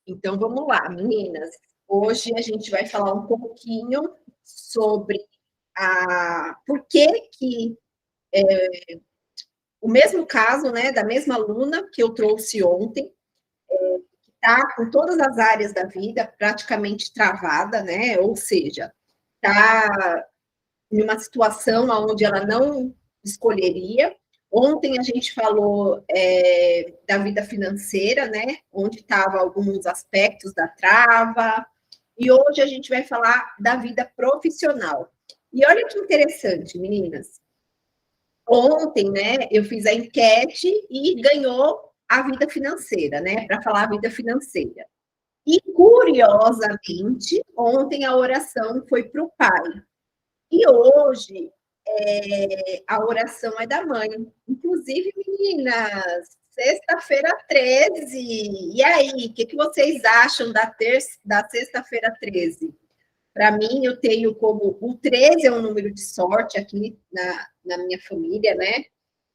Então, vamos lá, meninas. Hoje a gente vai falar um pouquinho sobre por que o mesmo caso, né, da mesma aluna que eu trouxe ontem, que está com todas as áreas da vida praticamente travada, né? Ou seja, está em uma situação onde ela não escolheria. Ontem a gente falou da vida financeira, né? Onde estavam alguns aspectos da trava, e hoje a gente vai falar da vida profissional. E olha que interessante, meninas. Ontem, né, eu fiz a enquete e ganhou a vida financeira, né? Para falar a vida financeira. E, curiosamente, ontem a oração foi para o pai. E hoje a oração é da mãe. Inclusive, meninas, sexta-feira 13. E aí, o que vocês acham da sexta-feira 13? Para mim, eu tenho como o 13 é um número de sorte aqui na minha família, né?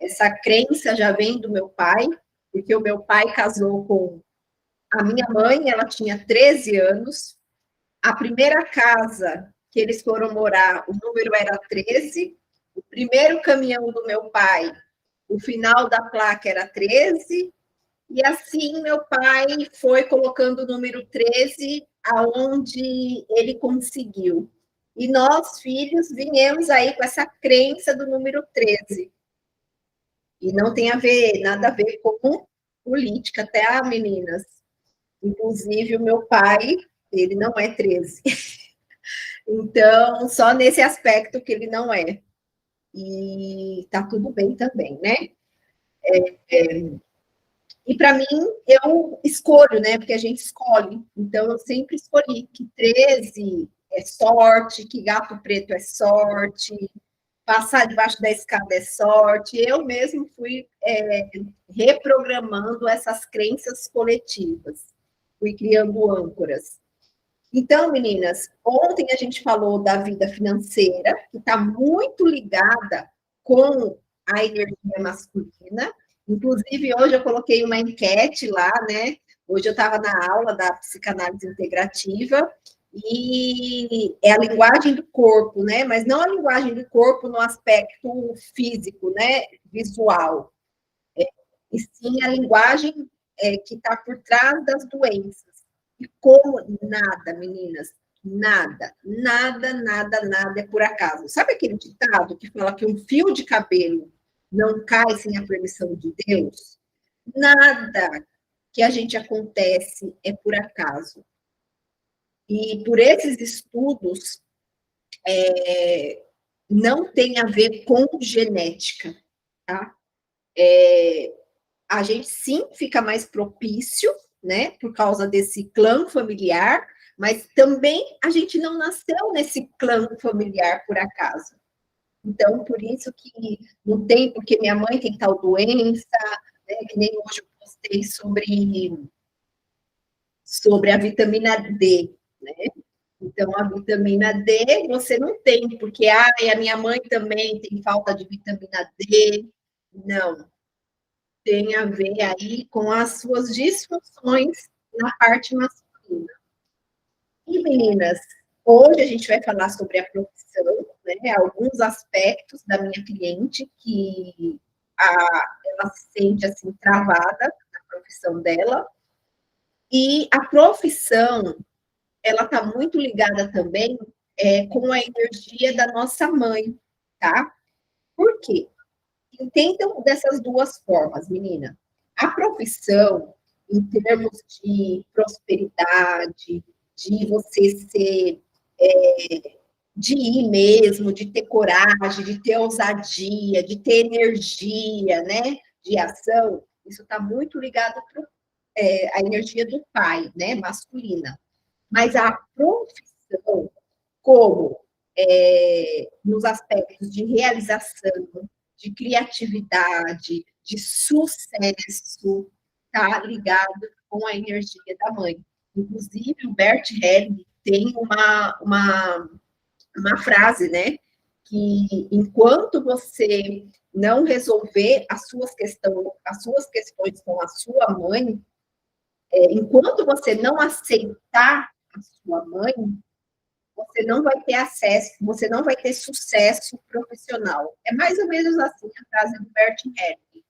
Essa crença já vem do meu pai, porque o meu pai casou com a minha mãe, ela tinha 13 anos. A primeira casa que eles foram morar, o número era 13. O primeiro caminhão do meu pai, o final da placa era 13. E assim meu pai foi colocando o número 13 aonde ele conseguiu. E nós, filhos, viemos aí com essa crença do número 13. E não tem nada a ver com política, tá, meninas? Inclusive, o meu pai, ele não é 13. Então, só nesse aspecto que ele não é. E tá tudo bem também, né? E para mim, eu escolho, né? Porque a gente escolhe. Então, eu sempre escolhi que 13 é sorte, que gato preto é sorte, passar debaixo da escada é sorte. Eu mesmo fui reprogramando essas crenças coletivas, fui criando âncoras. Então, meninas, ontem a gente falou da vida financeira, que está muito ligada com a energia masculina. Inclusive, hoje eu coloquei uma enquete lá, né? Hoje eu estava na aula da psicanálise integrativa, e é a linguagem do corpo, né? Mas não a linguagem do corpo no aspecto físico, né? Visual. E sim a linguagem que está por trás das doenças. E como nada, meninas, nada é por acaso. Sabe aquele ditado que fala que um fio de cabelo não cai sem a permissão de Deus? Nada que a gente acontece é por acaso. E por esses estudos, não tem a ver com genética, tá? A gente sim fica mais propício, né, por causa desse clã familiar, mas também a gente não nasceu nesse clã familiar por acaso. Então, por isso que não tem, porque minha mãe tem tal doença, né, que nem hoje eu postei sobre a vitamina D, né? Então, a vitamina D você não tem, porque a minha mãe também tem falta de vitamina D. Não, tem a ver aí com as suas disfunções na parte masculina. E, meninas, hoje a gente vai falar sobre a profissão, né? Alguns aspectos da minha cliente que ela se sente assim travada na profissão dela. E a profissão, ela está muito ligada também com a energia da nossa mãe, tá? Por quê? Entendam dessas duas formas, menina. A profissão, em termos de prosperidade, de você ser, de ir mesmo, de ter coragem, de ter ousadia, de ter energia, né, de ação, isso está muito ligado à energia do pai, né, masculina. Mas a profissão, como nos aspectos de realização, de criatividade, de sucesso, está ligado com a energia da mãe. Inclusive, o Bert Helling tem uma frase, né? Que enquanto você não resolver as suas questões com a sua mãe, Enquanto você não aceitar a sua mãe, você não vai ter acesso, você não vai ter sucesso profissional. É mais ou menos assim a frase do Bert Helling.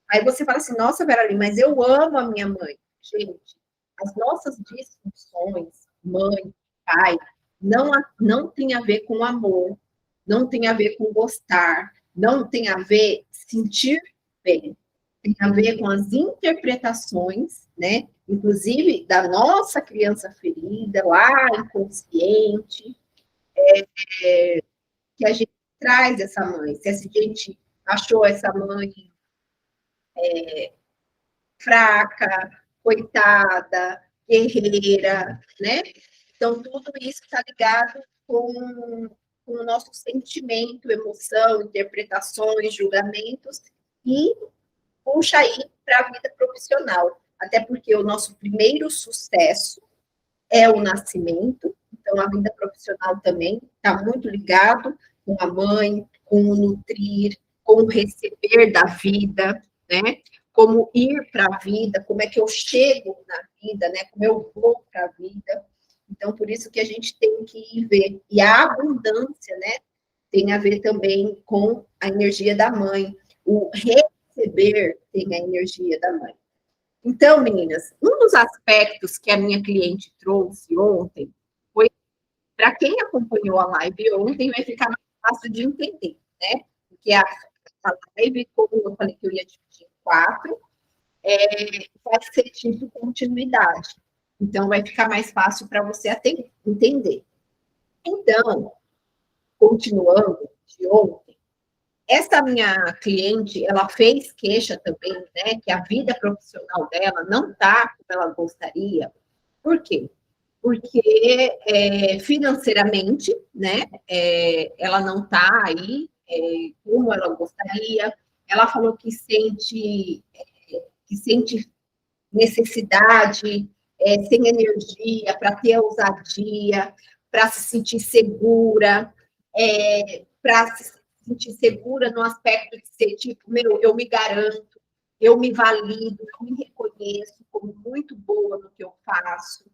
Aí você fala assim, nossa, Vera Lee, mas eu amo a minha mãe. Gente, as nossas disfunções, mãe, pai, não tem a ver com amor, não tem a ver com gostar, não tem a ver sentir bem. Tem a ver com as interpretações, né? Inclusive da nossa criança ferida, lá inconsciente, que a gente traz essa mãe. Se a gente achou essa mãe fraca, coitada, guerreira, né? Então, tudo isso está ligado com o nosso sentimento, emoção, interpretações, julgamentos, e puxa aí para a vida profissional. Até porque o nosso primeiro sucesso é o nascimento, então a vida profissional também está muito ligado com a mãe, com o nutrir, com o receber da vida, né? Como ir para a vida, como é que eu chego na vida, né? Como eu vou para a vida. Então, por isso que a gente tem que ver. E a abundância, né? Tem a ver também com a energia da mãe. O receber tem a energia da mãe. Então, meninas, um dos aspectos que a minha cliente trouxe ontem foi, para quem acompanhou a live ontem, vai ficar mais fácil de entender, né? Porque a live, como eu falei que eu ia dividir em quatro, vai ser tipo continuidade. Então, vai ficar mais fácil para você entender. Então, continuando de ontem, essa minha cliente, ela fez queixa também, né, que a vida profissional dela não está como ela gostaria. Por quê? Porque financeiramente, né, ela não está aí como ela gostaria. Ela falou que sente necessidade, sem energia, para ter ousadia, para se sentir segura, para se sentir segura no aspecto de ser tipo, meu, eu me garanto, eu me valido, eu me reconheço como muito boa no que eu faço.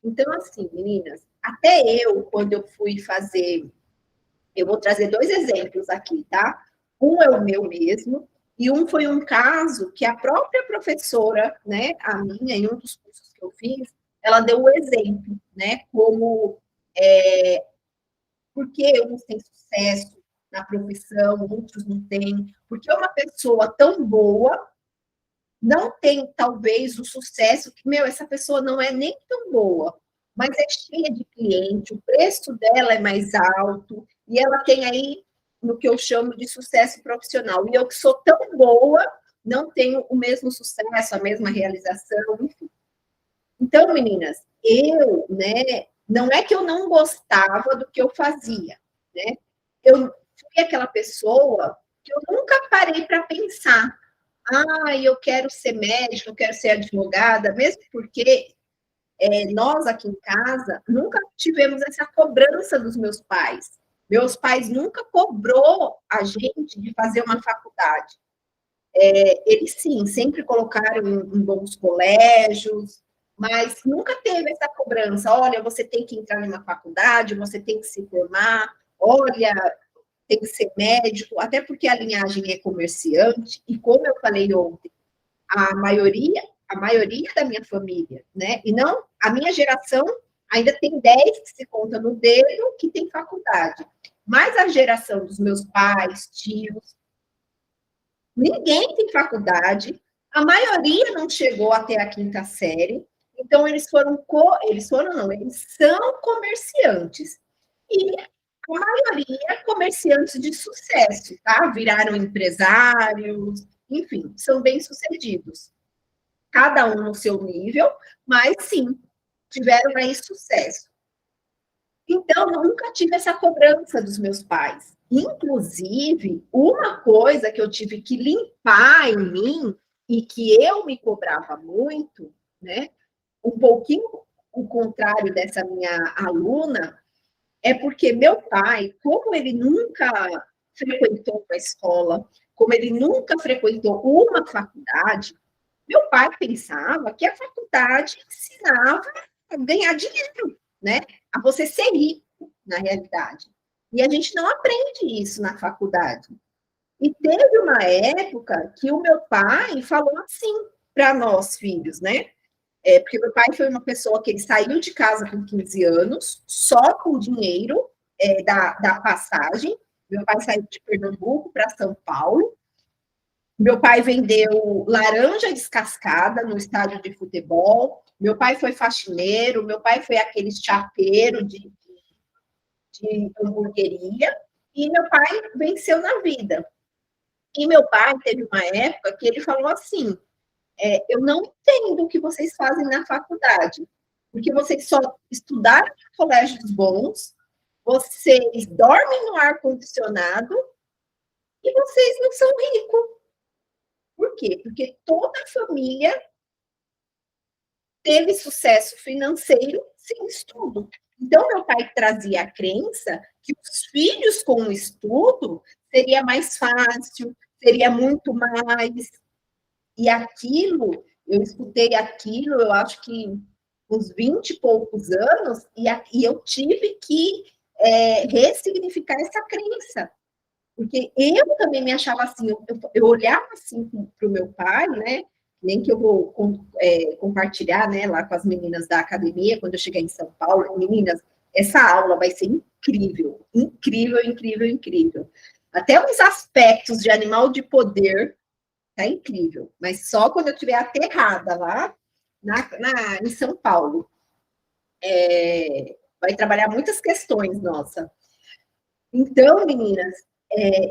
Então, assim, meninas, até eu, quando eu fui fazer, eu vou trazer dois exemplos aqui, tá? Um é o meu mesmo, e um foi um caso que a própria professora, né, a minha, em um dos cursos que eu fiz, ela deu o exemplo, né, como por que uns têm sucesso na profissão, outros não têm, porque uma pessoa tão boa não tem, talvez, o sucesso que, meu, essa pessoa não é nem tão boa, mas é cheia de cliente, o preço dela é mais alto, e ela tem aí no que eu chamo de sucesso profissional. E eu que sou tão boa, não tenho o mesmo sucesso, a mesma realização, enfim. Então, meninas, né, não é que eu não gostava do que eu fazia, né? Eu fui aquela pessoa que eu nunca parei para pensar, eu quero ser médica, eu quero ser advogada, mesmo porque nós aqui em casa nunca tivemos essa cobrança dos meus pais. Meus pais nunca cobrou a gente de fazer uma faculdade. Eles sim, sempre colocaram em bons colégios, mas nunca teve essa cobrança. Olha, você tem que entrar numa faculdade, você tem que se formar. Olha, tem que ser médico, até porque a linhagem é comerciante, e como eu falei ontem, a maioria, a maioria da minha família, né? E não, a minha geração ainda tem 10 que se conta no dedo que tem faculdade. Mas a geração dos meus pais, tios, ninguém tem faculdade, a maioria não chegou até a quinta série, então eles são comerciantes. E a maioria comerciantes de sucesso, tá? Viraram empresários, enfim, são bem-sucedidos. Cada um no seu nível, mas sim, tiveram aí sucesso. Então, nunca tive essa cobrança dos meus pais. Inclusive, uma coisa que eu tive que limpar em mim e que eu me cobrava muito, né? Um pouquinho o contrário dessa minha aluna, é porque meu pai, como ele nunca frequentou uma escola, como ele nunca frequentou uma faculdade, Meu pai pensava que a faculdade ensinava a ganhar dinheiro, né? A você ser rico, na realidade. E a gente não aprende isso na faculdade. E teve uma época que o meu pai falou assim para nós, filhos, né? Porque meu pai foi uma pessoa que ele saiu de casa com 15 anos, só com o dinheiro da passagem. Meu pai saiu de Pernambuco para São Paulo. Meu pai vendeu laranja descascada no estádio de futebol. Meu pai foi faxineiro. Meu pai foi aquele chapeiro de hamburgueria. E meu pai venceu na vida. E meu pai teve uma época que ele falou assim: eu não entendo o que vocês fazem na faculdade, porque vocês só estudaram em colégios bons, vocês dormem no ar-condicionado e vocês não são ricos. Por quê? Porque toda a família teve sucesso financeiro sem estudo. Então, meu pai trazia a crença que os filhos com o estudo seria mais fácil, seria muito mais. E aquilo, eu escutei aquilo, eu acho que uns 20 e poucos anos, e eu tive que ressignificar essa crença. Porque eu também me achava assim, eu olhava assim para o meu pai, né? Nem que eu vou compartilhar, né, lá com as meninas da academia, quando eu chegar em São Paulo, meninas, essa aula vai ser incrível, incrível, incrível, incrível. Até uns aspectos de animal de poder, tá incrível, mas só quando eu estiver aterrada lá em São Paulo. Vai trabalhar muitas questões, nossa. Então, meninas,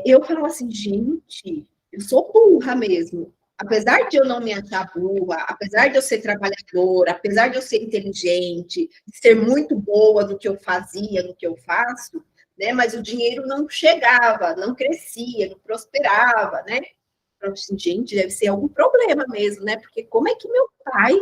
eu falo assim, gente, eu sou burra mesmo. Apesar de eu não me achar burra, apesar de eu ser trabalhadora, apesar de eu ser inteligente, de ser muito boa no que eu fazia, no que eu faço, né? Mas o dinheiro não chegava, não crescia, não prosperava, né? Eu assim, gente, deve ser algum problema mesmo, né? Porque como é que meu pai,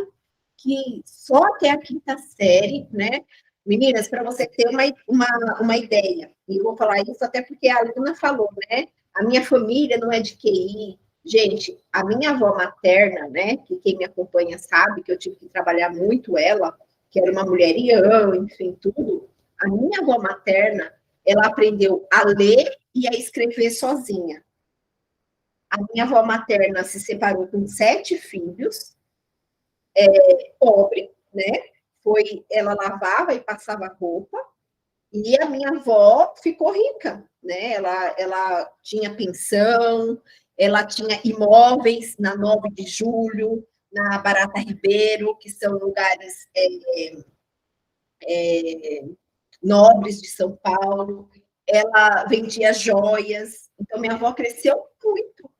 que só até a quinta série, né? Meninas, para você ter uma ideia, e eu vou falar isso até porque a Luna falou, né? A minha família não é de QI. Gente, a minha avó materna, né? Que quem me acompanha sabe que eu tive que trabalhar muito ela, que era uma mulher iã, enfim, tudo. A minha avó materna, ela aprendeu a ler e a escrever sozinha. A minha avó materna se separou com 7 filhos, pobre, né? Ela lavava e passava roupa, e a minha avó ficou rica, né? Ela tinha pensão, ela tinha imóveis na 9 de Julho, na Barata Ribeiro, que são lugares nobres de São Paulo. Ela vendia joias. Então, minha avó cresceu muito.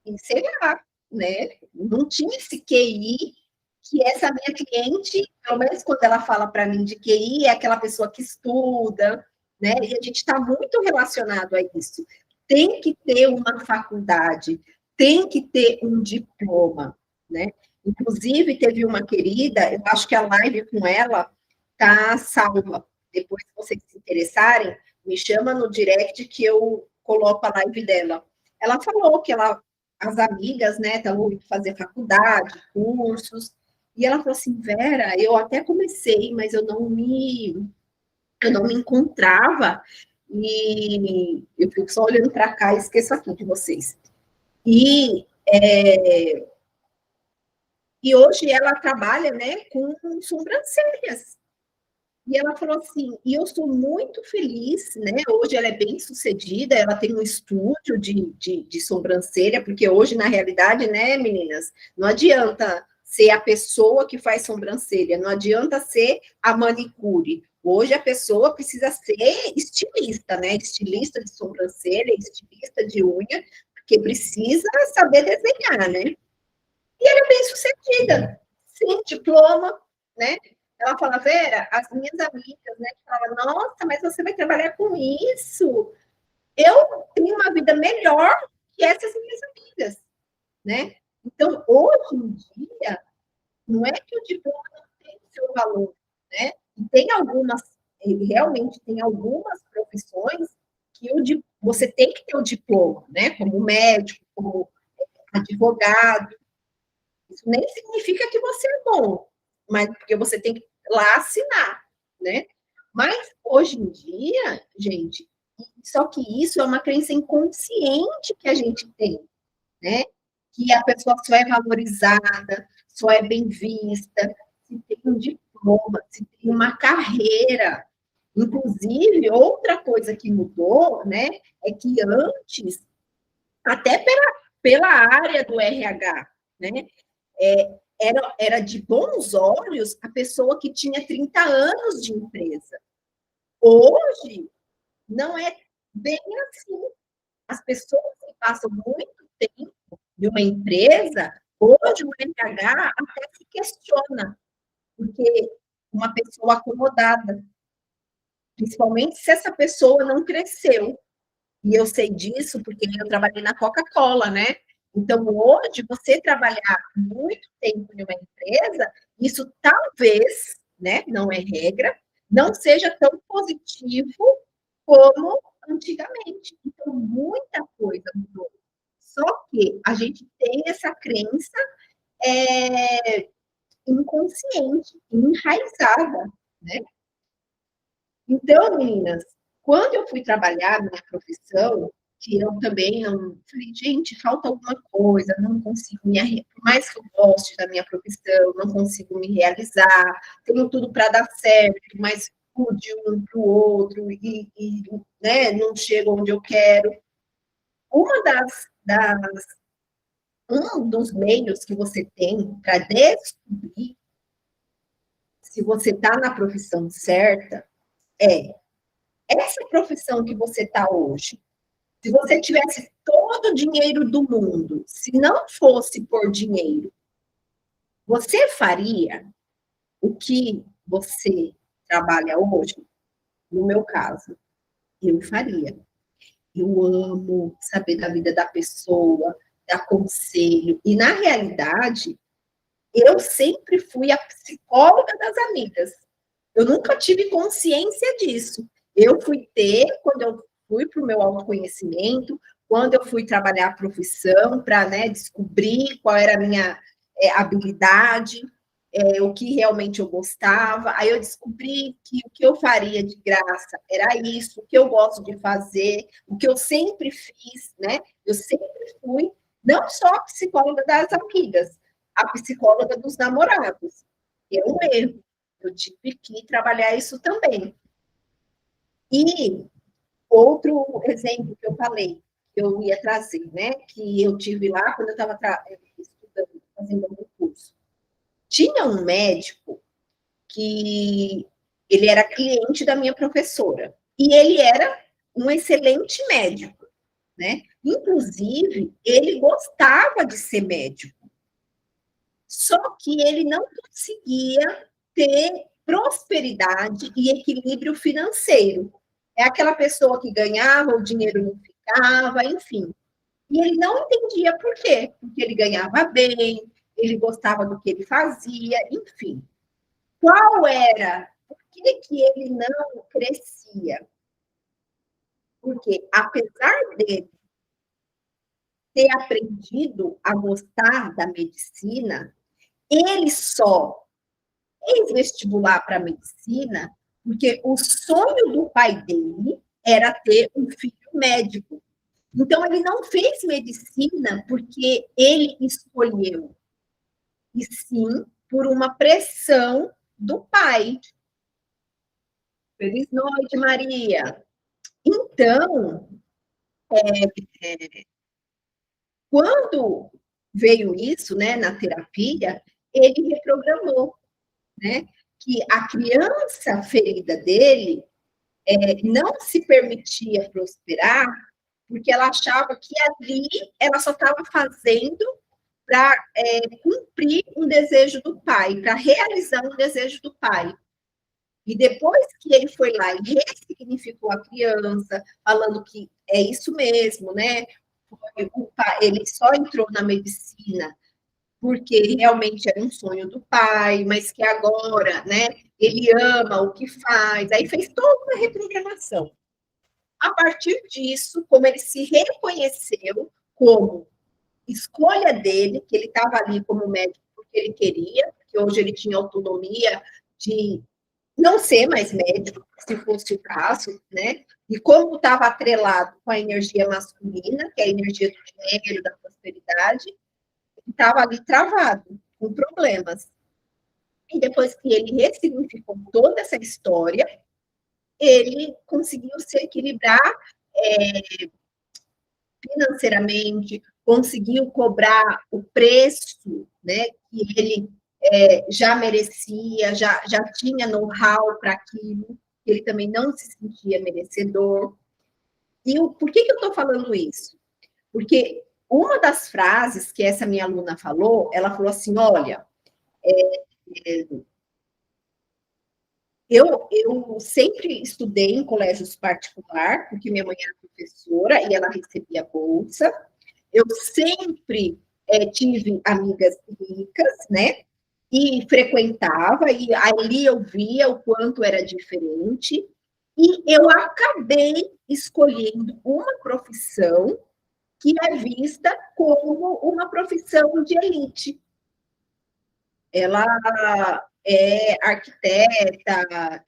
E sei lá, né? Não tinha esse QI que essa minha cliente, pelo menos quando ela fala para mim de QI, é aquela pessoa que estuda, né? E a gente está muito relacionado a isso. Tem que ter uma faculdade, tem que ter um diploma, né? Inclusive, teve uma querida, eu acho que a live com ela tá salva. Depois, se vocês se interessarem, me chama no direct que eu coloco a live dela. Ela falou que as amigas, né, estavam indo fazer faculdade, cursos, e ela falou assim, Vera, eu até comecei, mas eu não me encontrava, e eu fico só olhando para cá e esqueço aqui de vocês. E, e hoje ela trabalha, né, com sobrancelhas. E ela falou assim, e eu sou muito feliz, né? Hoje ela é bem sucedida, ela tem um estúdio de sobrancelha, porque hoje, na realidade, né, meninas, não adianta ser a pessoa que faz sobrancelha, não adianta ser a manicure. Hoje a pessoa precisa ser estilista, né? Estilista de sobrancelha, estilista de unha, porque precisa saber desenhar, né? E ela é bem sucedida, sem diploma, né? Ela fala, Vera, as minhas amigas, né, falam, nossa, mas você vai trabalhar com isso. Eu tenho uma vida melhor que essas minhas amigas, né? Então, hoje em dia, não é que o diploma não tem o seu valor, né? E tem algumas, realmente tem algumas profissões que você tem que ter o diploma, né? Como médico, como advogado, Isso nem significa que você é bom, mas porque você tem que lá assinar, né? Mas hoje em dia, gente, só que isso é uma crença inconsciente que a gente tem, né? Que a pessoa só é valorizada, só é bem vista, se tem um diploma, se tem uma carreira. Inclusive, outra coisa que mudou, né, é que antes, até pela área do RH, né, era de bons olhos a pessoa que tinha 30 anos de empresa. Hoje, não é bem assim. As pessoas que passam muito tempo de uma empresa, hoje o RH até se questiona, porque uma pessoa acomodada, principalmente se essa pessoa não cresceu. E eu sei disso porque eu trabalhei na Coca-Cola, né? Então, hoje, você trabalhar muito tempo em uma empresa, isso talvez, né, não é regra, não seja tão positivo como antigamente. Então, muita coisa mudou. Só que a gente tem essa crença inconsciente, enraizada, né? Então, meninas, quando eu fui trabalhar na minha profissão, que eu também não falei, gente, falta alguma coisa, não consigo por mais que eu goste da minha profissão, não consigo me realizar, tenho tudo para dar certo, mas de um para o outro e né, não chego onde eu quero. Uma um dos meios que você tem para descobrir se você está na profissão certa é essa profissão que você está hoje. Se você tivesse todo o dinheiro do mundo, se não fosse por dinheiro, você faria o que você trabalha hoje? No meu caso, eu faria. Eu amo saber da vida da pessoa, dar conselho. E, na realidade, eu sempre fui a psicóloga das amigas. Eu nunca tive consciência disso. Eu fui ter quando eu fui para o meu autoconhecimento, quando eu fui trabalhar a profissão para, né, descobrir qual era a minha habilidade, o que realmente eu gostava. Aí eu descobri que o que eu faria de graça era isso, o que eu gosto de fazer, o que eu sempre fiz, né? Eu sempre fui, não só a psicóloga das amigas, a psicóloga dos namorados. É um erro. Eu tive que trabalhar isso também. E outro exemplo que eu falei, que eu ia trazer, né? Que eu tive lá quando eu estava estudando, fazendo algum curso. Tinha um médico que ele era cliente da minha professora. E ele era um excelente médico, né? Inclusive, ele gostava de ser médico. Só que ele não conseguia ter prosperidade e equilíbrio financeiro. É aquela pessoa que ganhava, o dinheiro não ficava, enfim. E ele não entendia por quê. Porque ele ganhava bem, ele gostava do que ele fazia, enfim. Qual era? Por que ele não crescia? Porque, apesar dele ter aprendido a gostar da medicina, ele só fez vestibular para medicina porque o sonho do pai dele era ter um filho médico. Então, ele não fez medicina porque ele escolheu, e sim por uma pressão do pai. Feliz noite, Maria. Então, quando veio isso, né, na terapia, ele reprogramou, né, que a criança ferida dele não se permitia prosperar porque ela achava que ali ela só estava fazendo para cumprir um desejo do pai, para realizar um desejo do pai. E depois que ele foi lá e ressignificou a criança, falando que é isso mesmo, né? Ele só entrou na medicina porque realmente era um sonho do pai, mas que agora, né, ele ama o que faz. Aí fez toda uma reprogramação. A partir disso, como ele se reconheceu como escolha dele, que ele estava ali como médico que ele queria, que hoje ele tinha autonomia de não ser mais médico, se fosse o caso, né? E como estava atrelado com a energia masculina, que é a energia do dinheiro, da prosperidade, estava ali travado, com problemas. E depois que ele ressignificou toda essa história, ele conseguiu se equilibrar financeiramente, conseguiu cobrar o preço, né, que ele já merecia, já tinha know-how para aquilo, ele também não se sentia merecedor. E por que eu estou falando isso? Porque uma das frases que essa minha aluna falou, ela falou assim, olha, eu sempre estudei em colégios particular, porque minha mãe era professora e ela recebia bolsa. Eu sempre tive amigas ricas, né? E frequentava, e ali eu via o quanto era diferente. E eu acabei escolhendo uma profissão que é vista como uma profissão de elite. Ela é arquiteta,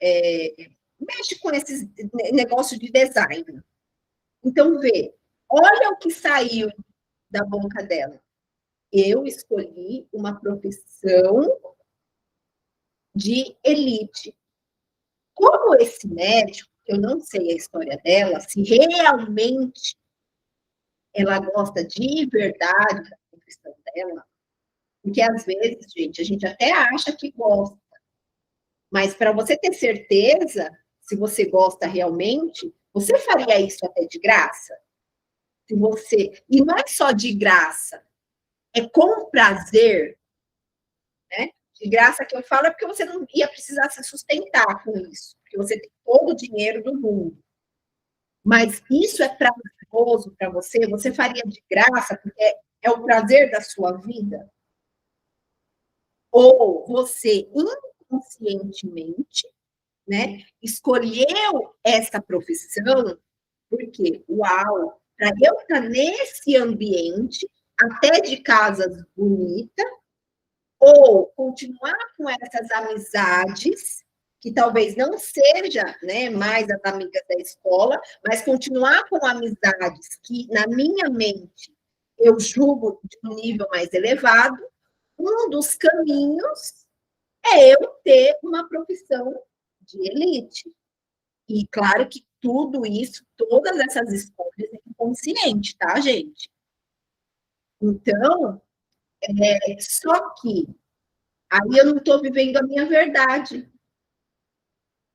mexe com esses negócios de design. Então, vê, olha o que saiu da boca dela. Eu escolhi uma profissão de elite. Como esse médico, eu não sei a história dela, se realmente ela gosta de verdade da profissão dela, porque às vezes, gente, a gente até acha que gosta, mas para você ter certeza, se você gosta realmente, você faria isso até de graça? Se você, e não é só de graça, é com prazer, né? De graça que eu falo é porque você não ia precisar se sustentar com isso, porque você tem todo o dinheiro do mundo. Mas isso é prazeroso para você? Você faria de graça porque é o prazer da sua vida? Ou você inconscientemente, né, escolheu essa profissão porque, uau, para eu estar nesse ambiente, até de casas bonitas, ou continuar com essas amizades, que talvez não seja, né, mais as amigas da escola, mas continuar com amizades que, na minha mente, eu julgo de um nível mais elevado, um dos caminhos é eu ter uma profissão de elite. E claro que tudo isso, todas essas escolhas é inconsciente, tá, gente? Então, só que aí eu não estou vivendo a minha verdade.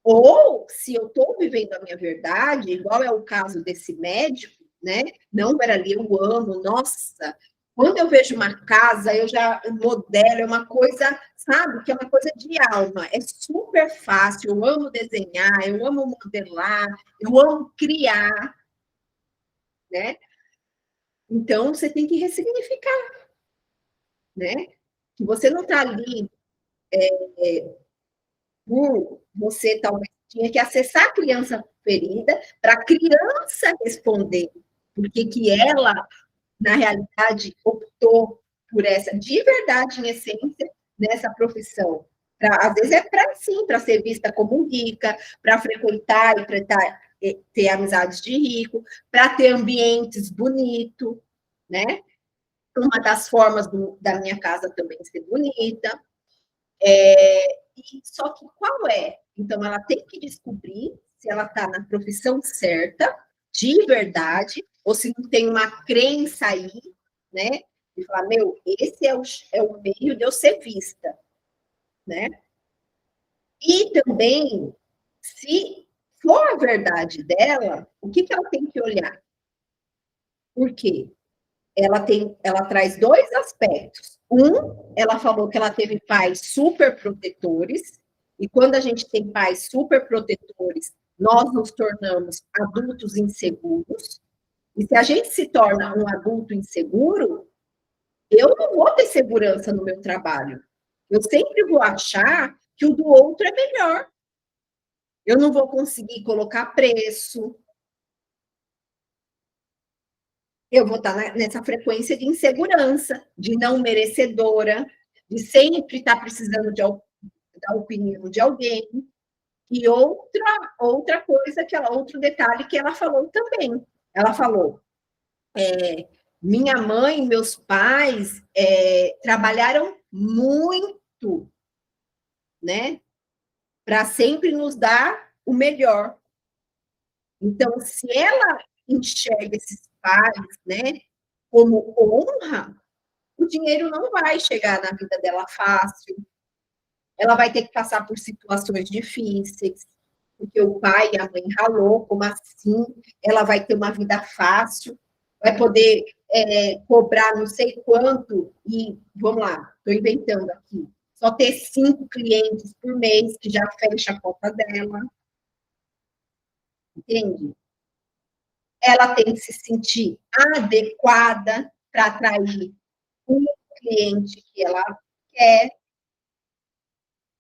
Ou, se eu estou vivendo a minha verdade, igual é o caso desse médico, né? Não, Verali, eu amo, nossa. Quando eu vejo uma casa, eu já modelo, é uma coisa, sabe, que é uma coisa de alma. É super fácil, eu amo desenhar, eu amo modelar, eu amo criar, né? Então, você tem que ressignificar, né? Que você não está ali por você talvez tinha que acessar a criança ferida para a criança responder porque que ela, na realidade, optou por essa, de verdade, em essência, nessa profissão. Às vezes é para sim, para ser vista como rica, para frequentar e para ter amizades de rico, para ter ambientes bonitos, né? Uma das formas da minha casa também ser bonita. Só que qual é? Então, ela tem que descobrir se ela está na profissão certa, de verdade, ou se não tem uma crença aí, né? E falar, meu, esse é o meio de eu ser vista, né? E também, se for a verdade dela, o que ela tem que olhar? Por quê? Ela traz dois aspectos. Ela falou que ela teve pais super protetores, e quando a gente tem pais super protetores, nós nos tornamos adultos inseguros. E se a gente se torna um adulto inseguro, eu não vou ter segurança no meu trabalho. Eu sempre vou achar que o do outro é melhor. Eu não vou conseguir colocar preço, eu vou estar nessa frequência de insegurança, de não merecedora, de sempre estar precisando da opinião de alguém. E outra coisa, outro detalhe que ela falou também. Ela falou: minha mãe e meus pais trabalharam muito, né, para sempre nos dar o melhor. Então, se ela enxerga esses pais, né, como honra, o dinheiro não vai chegar na vida dela fácil. Ela vai ter que passar por situações difíceis, porque o pai e a mãe ralou, como assim? Ela vai ter uma vida fácil, vai poder cobrar não sei quanto, e vamos lá, estou inventando aqui, só ter 5 clientes por mês, que já fecha a conta dela, entende? Ela tem que se sentir adequada para atrair o cliente que ela quer.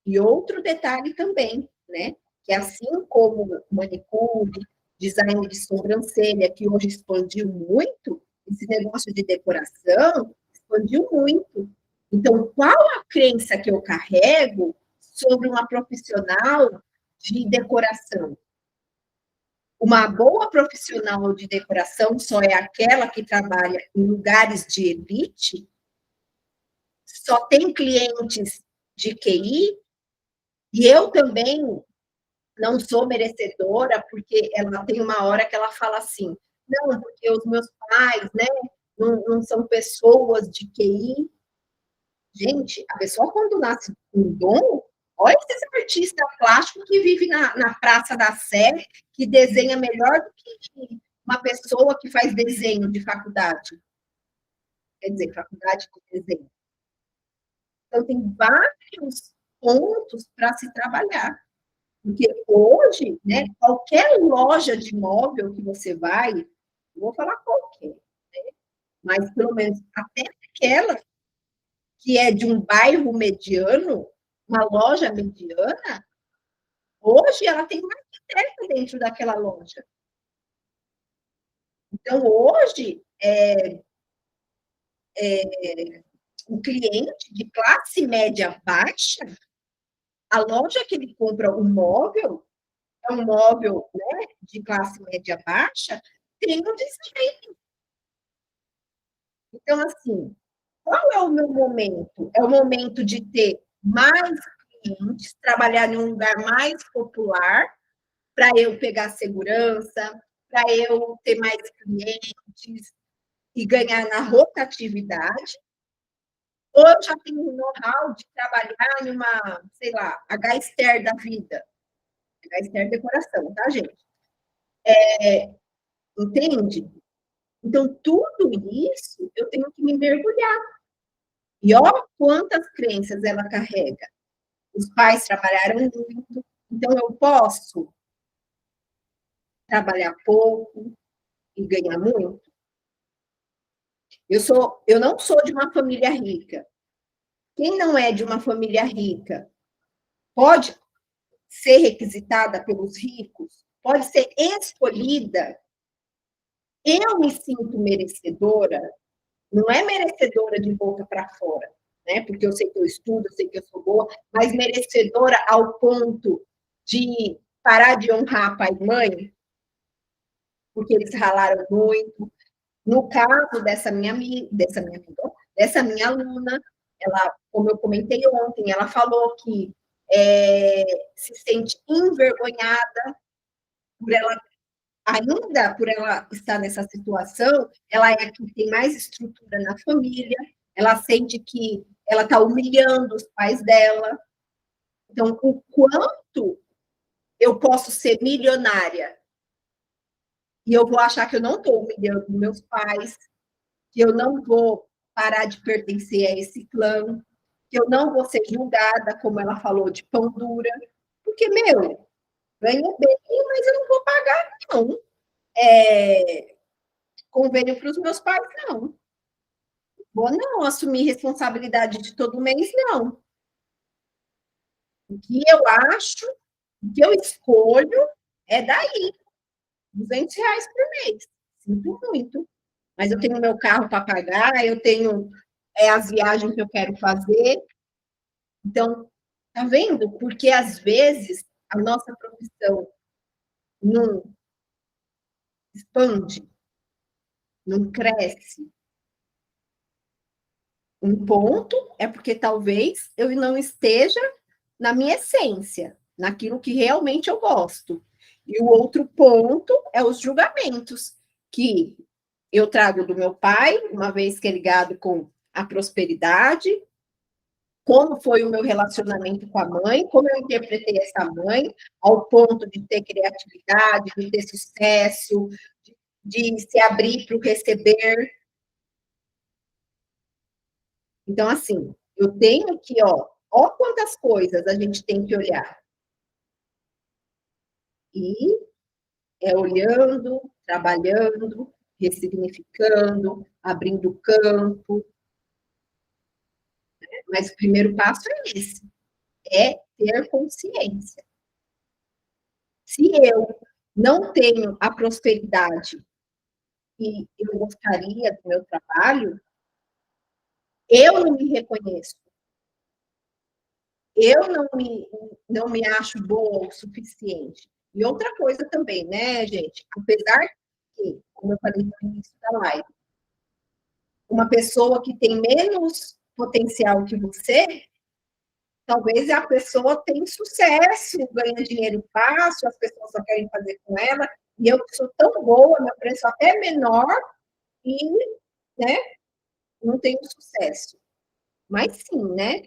E outro detalhe também, né? Que assim como manicure, design de sobrancelha, que hoje expandiu muito, esse negócio de decoração expandiu muito. Então, qual a crença que eu carrego sobre uma profissional de decoração? Uma boa profissional de decoração só é aquela que trabalha em lugares de elite? Só tem clientes de QI? E eu também não sou merecedora, porque ela tem uma hora que ela fala assim, não, porque os meus pais, né, não são pessoas de QI. Gente, a pessoa quando nasce com dom, olha esse artista plástico que vive na Praça da Sé, que desenha melhor do que uma pessoa que faz desenho de faculdade. Quer dizer, faculdade de desenho. Então, tem vários pontos para se trabalhar. Porque hoje, né, qualquer loja de móvel que você vai, não vou falar qualquer, né, mas pelo menos até aquela que é de um bairro mediano, uma loja mediana, hoje ela tem uma arquiteta dentro daquela loja. Então, hoje, o cliente de classe média baixa, a loja que ele compra o móvel, é um móvel, né, de classe média baixa, tem um design. Então, assim, qual é o meu momento? É o momento de ter mais clientes, trabalhar em um lugar mais popular, para eu pegar segurança, para eu ter mais clientes e ganhar na rotatividade. Ou eu já tenho um know-how de trabalhar em uma, sei lá, H-Ster da vida. H-Ster decoração, tá, gente? Entende? Então, tudo isso eu tenho que me mergulhar. E olha quantas crenças ela carrega. Os pais trabalharam muito, então eu posso trabalhar pouco e ganhar muito. Eu não sou de uma família rica. Quem não é de uma família rica pode ser requisitada pelos ricos, pode ser escolhida. Eu me sinto merecedora, não é merecedora de boca para fora, né? Porque eu sei que eu estudo, eu sei que eu sou boa, mas merecedora ao ponto de parar de honrar pai e mãe, porque eles ralaram muito. No caso dessa minha aluna, ela, como eu comentei ontem, ela falou que se sente envergonhada por ela, ainda por ela estar nessa situação, ela é a que tem mais estrutura na família, ela sente que ela está humilhando os pais dela. Então, o quanto eu posso ser milionária e eu vou achar que eu não estou humilhando meus pais, que eu não vou parar de pertencer a esse clã, que eu não vou ser julgada, como ela falou, de pão dura, porque, meu, ganho bem, mas eu não vou pagar, não. Convênio para os meus pais, não. Vou não assumir responsabilidade de todo mês, não. O que eu acho, o que eu escolho é daí, R$ 200 por mês. Sinto muito. Mas eu tenho meu carro para pagar, eu tenho as viagens que eu quero fazer, Então, tá vendo? Porque às vezes a nossa profissão não expande, não cresce. Um ponto é porque talvez eu não esteja na minha essência, naquilo que realmente eu gosto. E o outro ponto é os julgamentos, que eu trago do meu pai, uma vez que é ligado com a prosperidade, como foi o meu relacionamento com a mãe, como eu interpretei essa mãe, ao ponto de ter criatividade, de ter sucesso, de se abrir para o receber. Então, assim, eu tenho que, ó quantas coisas a gente tem que olhar. E é olhando, trabalhando, ressignificando, abrindo campo. Mas o primeiro passo é esse, é ter consciência. Se eu não tenho a prosperidade que eu gostaria do meu trabalho, eu não me reconheço. Eu não me acho boa o suficiente. E outra coisa também, né, gente? Apesar que, como eu falei no início da live, uma pessoa que tem menos potencial que você, talvez a pessoa tenha sucesso, ganha dinheiro fácil, as pessoas só querem fazer com ela, e eu que sou tão boa, meu preço até é menor, e, né, não tenho sucesso. Mas sim, né?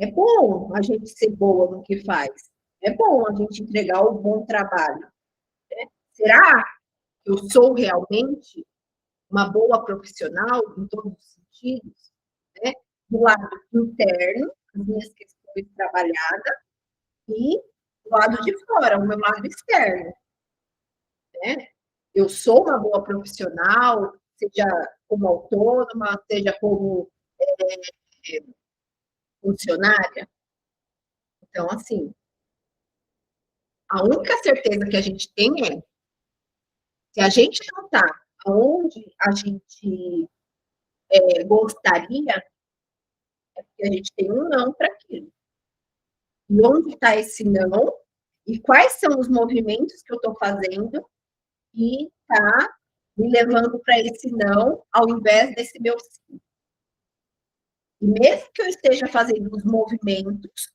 É bom a gente ser boa no que faz. É bom a gente entregar um bom trabalho. Será que eu sou realmente uma boa profissional em todos os sentidos? Né? Do lado interno, as minhas questões trabalhadas, e do lado de fora, o meu lado externo. Né? Eu sou uma boa profissional, seja como autônoma, seja como funcionária. Então, assim, a única certeza que a gente tem é se a gente não está onde a gente gostaria, é porque a gente tem um não para aquilo. E onde está esse não? E quais são os movimentos que eu estou fazendo e está me levando para esse não, ao invés desse meu sim. E mesmo que eu esteja fazendo os movimentos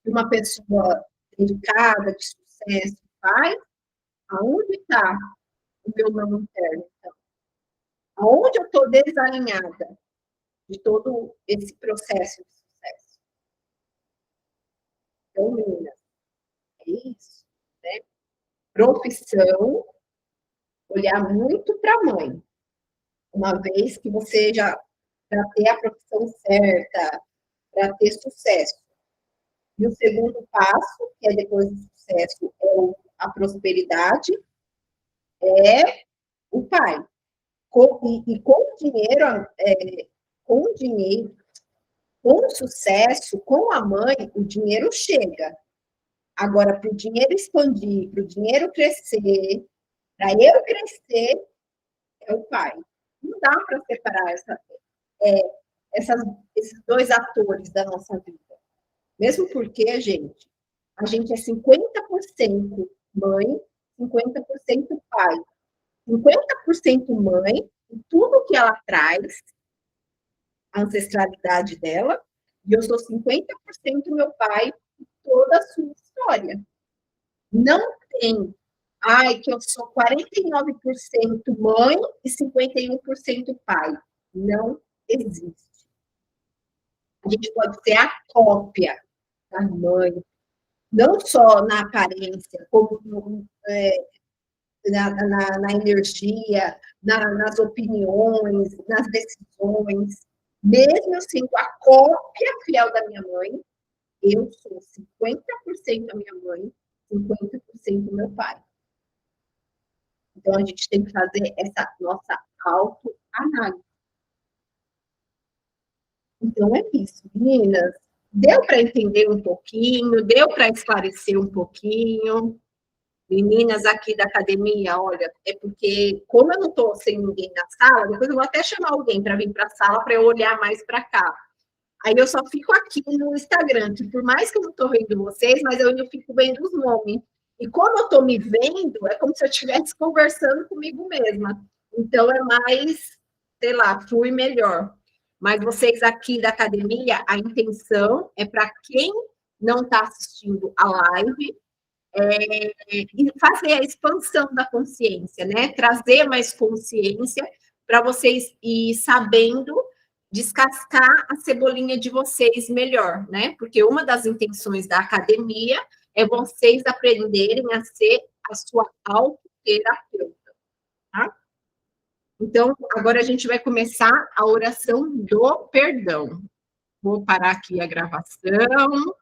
que uma pessoa dedicada, de sucesso, faz, aonde está o meu não interno? Então, aonde eu estou desalinhada de todo esse processo de sucesso? Então, meninas, é isso, né? Profissão, olhar muito para a mãe, uma vez que você já para ter a profissão certa, para ter sucesso. E o segundo passo, que é depois do sucesso, é a prosperidade, é o pai. Com o dinheiro, com o dinheiro, com o sucesso, com a mãe, o dinheiro chega. Agora, para o dinheiro expandir, para o dinheiro crescer, para eu crescer, é o pai. Não dá para separar é, esses dois atores da nossa vida. Mesmo porque, a gente é 50% mãe, 50% pai. 50% mãe, em tudo que ela traz, a ancestralidade dela, e eu sou 50% meu pai, toda a sua história. Não tem, ai, que eu sou 49% mãe e 51% pai. Não existe. A gente pode ser a cópia da mãe, não só na aparência, como na energia, nas opiniões, nas decisões. Mesmo eu sendo a cópia fiel da minha mãe, eu sou 50% a minha mãe, 50% meu pai. Então, a gente tem que fazer essa nossa autoanálise. Então, é isso, meninas. Deu para entender um pouquinho, deu para esclarecer um pouquinho. Meninas aqui da academia, olha, é porque, como eu não estou sem ninguém na sala, depois eu vou até chamar alguém para vir para a sala para eu olhar mais para cá. Aí eu só fico aqui no Instagram, que por mais que eu não estou vendo vocês, mas eu ainda fico vendo os nomes. E como eu estou me vendo, é como se eu estivesse conversando comigo mesma. Então é mais, sei lá, flui melhor. Mas vocês aqui da academia, a intenção é para quem não está assistindo a live, e fazer a expansão da consciência, né? Trazer mais consciência para vocês ir sabendo descascar a cebolinha de vocês melhor, né? Porque uma das intenções da academia é vocês aprenderem a ser a sua autoterapeuta, tá? Então, agora a gente vai começar a oração do perdão. Vou parar aqui a gravação.